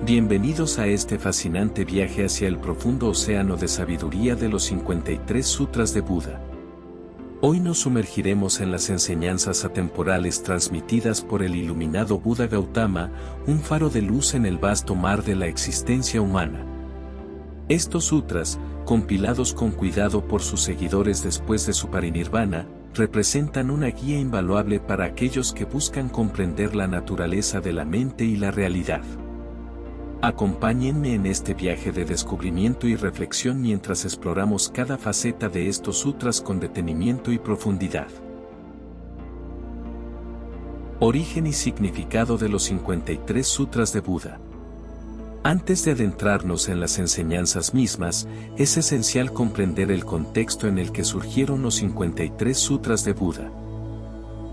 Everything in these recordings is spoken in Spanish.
Bienvenidos a este fascinante viaje hacia el profundo océano de sabiduría de los 53 Sutras de Buda. Hoy nos sumergiremos en las enseñanzas atemporales transmitidas por el iluminado Buda Gautama, un faro de luz en el vasto mar de la existencia humana. Estos sutras, compilados con cuidado por sus seguidores después de su parinirvana, representan una guía invaluable para aquellos que buscan comprender la naturaleza de la mente y la realidad. Acompáñenme en este viaje de descubrimiento y reflexión mientras exploramos cada faceta de estos sutras con detenimiento y profundidad. Origen y significado de los 53 Sutras de Buda. Antes de adentrarnos en las enseñanzas mismas, es esencial comprender el contexto en el que surgieron los 53 Sutras de Buda.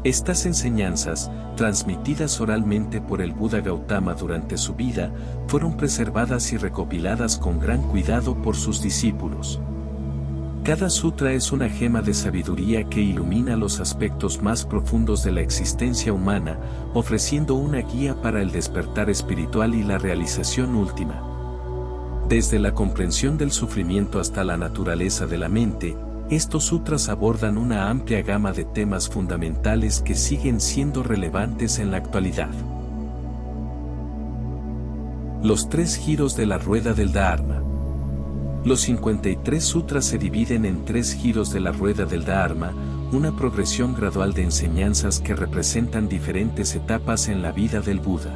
Estas enseñanzas, transmitidas oralmente por el Buda Gautama durante su vida, fueron preservadas y recopiladas con gran cuidado por sus discípulos. Cada sutra es una gema de sabiduría que ilumina los aspectos más profundos de la existencia humana, ofreciendo una guía para el despertar espiritual y la realización última. Desde la comprensión del sufrimiento hasta la naturaleza de la mente, estos sutras abordan una amplia gama de temas fundamentales que siguen siendo relevantes en la actualidad. Los 3 giros de la rueda del Dharma. Los 53 sutras se dividen en 3 giros de la rueda del Dharma, una progresión gradual de enseñanzas que representan diferentes etapas en la vida del Buda.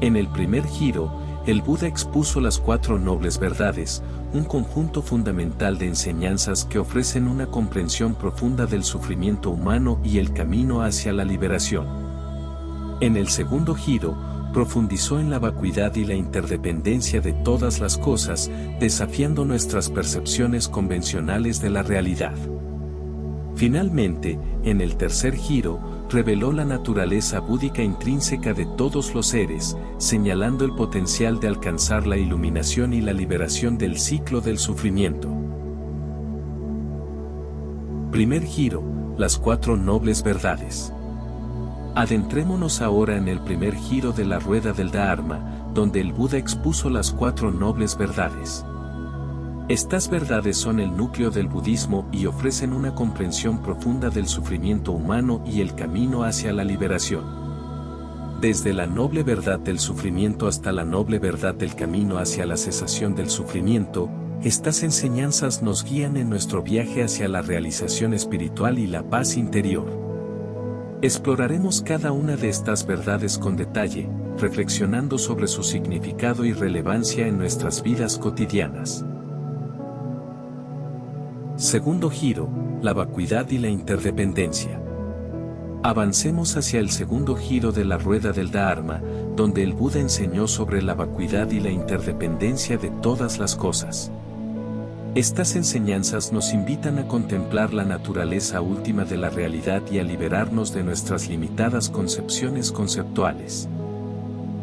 En el primer giro, el Buda expuso las 4 nobles verdades, un conjunto fundamental de enseñanzas que ofrecen una comprensión profunda del sufrimiento humano y el camino hacia la liberación. En el segundo giro, profundizó en la vacuidad y la interdependencia de todas las cosas, desafiando nuestras percepciones convencionales de la realidad. Finalmente, en el tercer giro, reveló la naturaleza búdica intrínseca de todos los seres, señalando el potencial de alcanzar la iluminación y la liberación del ciclo del sufrimiento. Primer giro, las 4 nobles verdades. Adentrémonos ahora en el primer giro de la rueda del Dharma, donde el Buda expuso las 4 nobles verdades. Estas verdades son el núcleo del budismo y ofrecen una comprensión profunda del sufrimiento humano y el camino hacia la liberación. Desde la noble verdad del sufrimiento hasta la noble verdad del camino hacia la cesación del sufrimiento, estas enseñanzas nos guían en nuestro viaje hacia la realización espiritual y la paz interior. Exploraremos cada una de estas verdades con detalle, reflexionando sobre su significado y relevancia en nuestras vidas cotidianas. Segundo giro, la vacuidad y la interdependencia. Avancemos hacia el segundo giro de la rueda del Dharma, donde el Buda enseñó sobre la vacuidad y la interdependencia de todas las cosas. Estas enseñanzas nos invitan a contemplar la naturaleza última de la realidad y a liberarnos de nuestras limitadas concepciones conceptuales.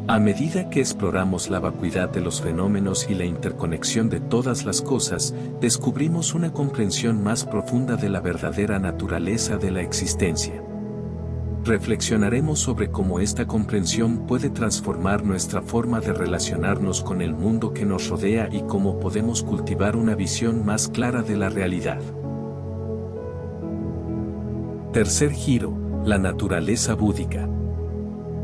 A medida que exploramos la vacuidad de los fenómenos y la interconexión de todas las cosas, descubrimos una comprensión más profunda de la verdadera naturaleza de la existencia. Reflexionaremos sobre cómo esta comprensión puede transformar nuestra forma de relacionarnos con el mundo que nos rodea y cómo podemos cultivar una visión más clara de la realidad. Tercer giro, la naturaleza búdica.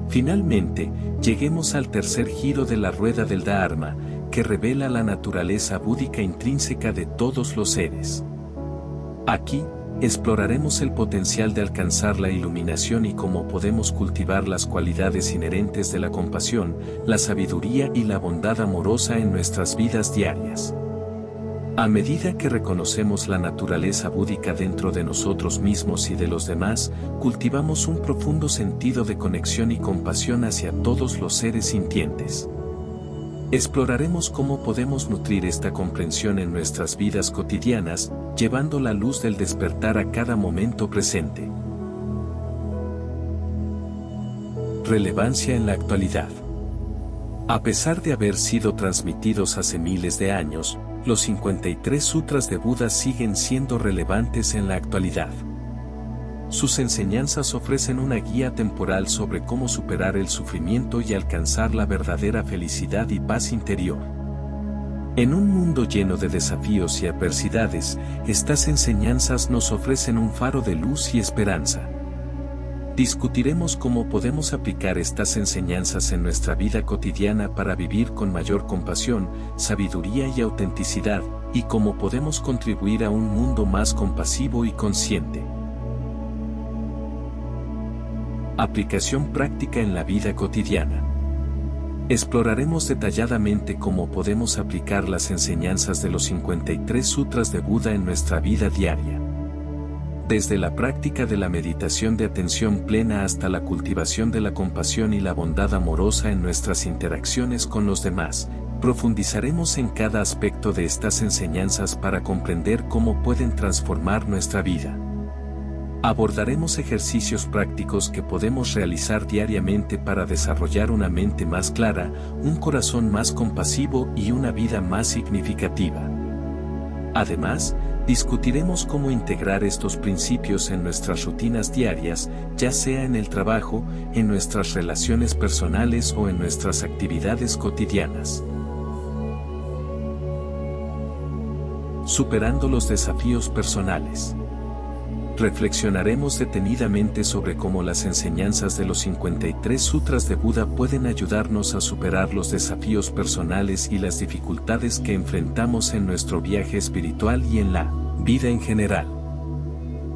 Finalmente, lleguemos al tercer giro de la rueda del Dharma, que revela la naturaleza búdica intrínseca de todos los seres. Aquí, exploraremos el potencial de alcanzar la iluminación y cómo podemos cultivar las cualidades inherentes de la compasión, la sabiduría y la bondad amorosa en nuestras vidas diarias. A medida que reconocemos la naturaleza búdica dentro de nosotros mismos y de los demás, cultivamos un profundo sentido de conexión y compasión hacia todos los seres sintientes. Exploraremos cómo podemos nutrir esta comprensión en nuestras vidas cotidianas, llevando la luz del despertar a cada momento presente. Relevancia en la actualidad. A pesar de haber sido transmitidos hace miles de años, los 53 sutras de Buda siguen siendo relevantes en la actualidad. Sus enseñanzas ofrecen una guía temporal sobre cómo superar el sufrimiento y alcanzar la verdadera felicidad y paz interior. En un mundo lleno de desafíos y adversidades, estas enseñanzas nos ofrecen un faro de luz y esperanza. Discutiremos cómo podemos aplicar estas enseñanzas en nuestra vida cotidiana para vivir con mayor compasión, sabiduría y autenticidad, y cómo podemos contribuir a un mundo más compasivo y consciente. Aplicación práctica en la vida cotidiana. Exploraremos detalladamente cómo podemos aplicar las enseñanzas de los 53 sutras de Buda en nuestra vida diaria. Desde la práctica de la meditación de atención plena hasta la cultivación de la compasión y la bondad amorosa en nuestras interacciones con los demás, profundizaremos en cada aspecto de estas enseñanzas para comprender cómo pueden transformar nuestra vida. Abordaremos ejercicios prácticos que podemos realizar diariamente para desarrollar una mente más clara, un corazón más compasivo y una vida más significativa. Además, discutiremos cómo integrar estos principios en nuestras rutinas diarias, ya sea en el trabajo, en nuestras relaciones personales o en nuestras actividades cotidianas. Superando los desafíos personales. Reflexionaremos detenidamente sobre cómo las enseñanzas de los 53 sutras de Buda pueden ayudarnos a superar los desafíos personales y las dificultades que enfrentamos en nuestro viaje espiritual y en la vida en general.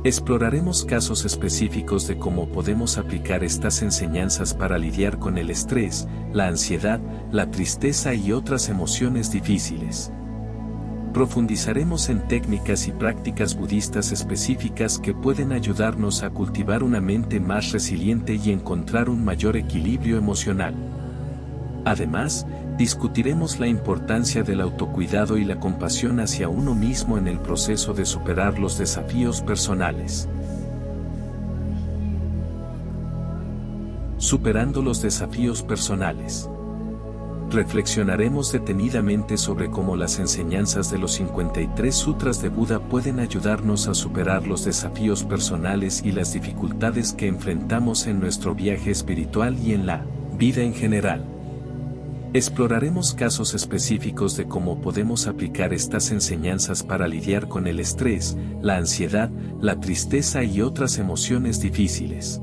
Exploraremos casos específicos de cómo podemos aplicar estas enseñanzas para lidiar con el estrés, la ansiedad, la tristeza y otras emociones difíciles. Profundizaremos en técnicas y prácticas budistas específicas que pueden ayudarnos a cultivar una mente más resiliente y encontrar un mayor equilibrio emocional. Además, discutiremos la importancia del autocuidado y la compasión hacia uno mismo en el proceso de superar los desafíos personales. Superando los desafíos personales. Reflexionaremos detenidamente sobre cómo las enseñanzas de los 53 sutras de Buda pueden ayudarnos a superar los desafíos personales y las dificultades que enfrentamos en nuestro viaje espiritual y en la vida en general. Exploraremos casos específicos de cómo podemos aplicar estas enseñanzas para lidiar con el estrés, la ansiedad, la tristeza y otras emociones difíciles.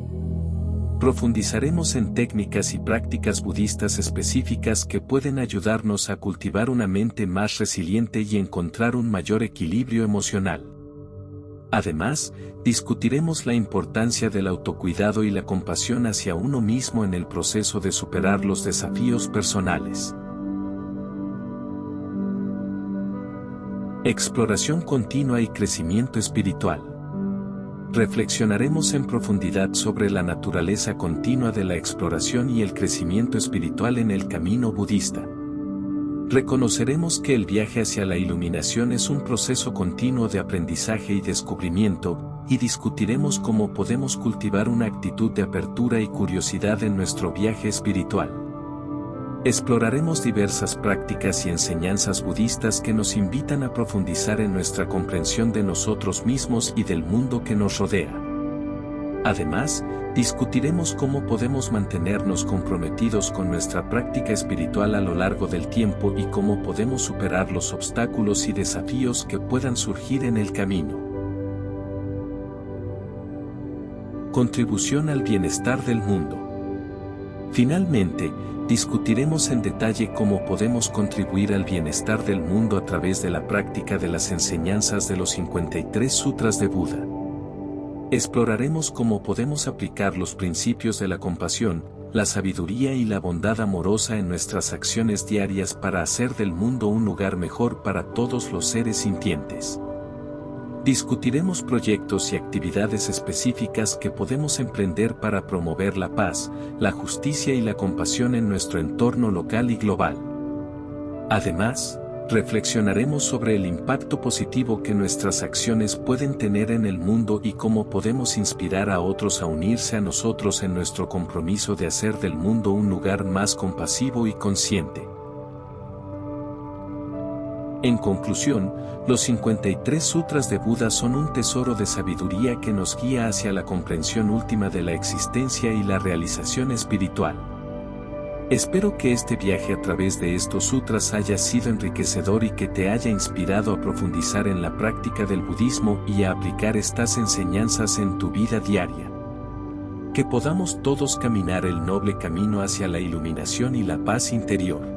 Profundizaremos en técnicas y prácticas budistas específicas que pueden ayudarnos a cultivar una mente más resiliente y encontrar un mayor equilibrio emocional. Además, discutiremos la importancia del autocuidado y la compasión hacia uno mismo en el proceso de superar los desafíos personales. Exploración continua y crecimiento espiritual. Reflexionaremos en profundidad sobre la naturaleza continua de la exploración y el crecimiento espiritual en el camino budista. Reconoceremos que el viaje hacia la iluminación es un proceso continuo de aprendizaje y descubrimiento, y discutiremos cómo podemos cultivar una actitud de apertura y curiosidad en nuestro viaje espiritual. Exploraremos diversas prácticas y enseñanzas budistas que nos invitan a profundizar en nuestra comprensión de nosotros mismos y del mundo que nos rodea. Además, discutiremos cómo podemos mantenernos comprometidos con nuestra práctica espiritual a lo largo del tiempo y cómo podemos superar los obstáculos y desafíos que puedan surgir en el camino. Contribución al bienestar del mundo. Finalmente, discutiremos en detalle cómo podemos contribuir al bienestar del mundo a través de la práctica de las enseñanzas de los 53 sutras de Buda. Exploraremos cómo podemos aplicar los principios de la compasión, la sabiduría y la bondad amorosa en nuestras acciones diarias para hacer del mundo un lugar mejor para todos los seres sintientes. Discutiremos proyectos y actividades específicas que podemos emprender para promover la paz, la justicia y la compasión en nuestro entorno local y global. Además, reflexionaremos sobre el impacto positivo que nuestras acciones pueden tener en el mundo y cómo podemos inspirar a otros a unirse a nosotros en nuestro compromiso de hacer del mundo un lugar más compasivo y consciente. En conclusión, los 53 sutras de Buda son un tesoro de sabiduría que nos guía hacia la comprensión última de la existencia y la realización espiritual. Espero que este viaje a través de estos sutras haya sido enriquecedor y que te haya inspirado a profundizar en la práctica del budismo y a aplicar estas enseñanzas en tu vida diaria. Que podamos todos caminar el noble camino hacia la iluminación y la paz interior.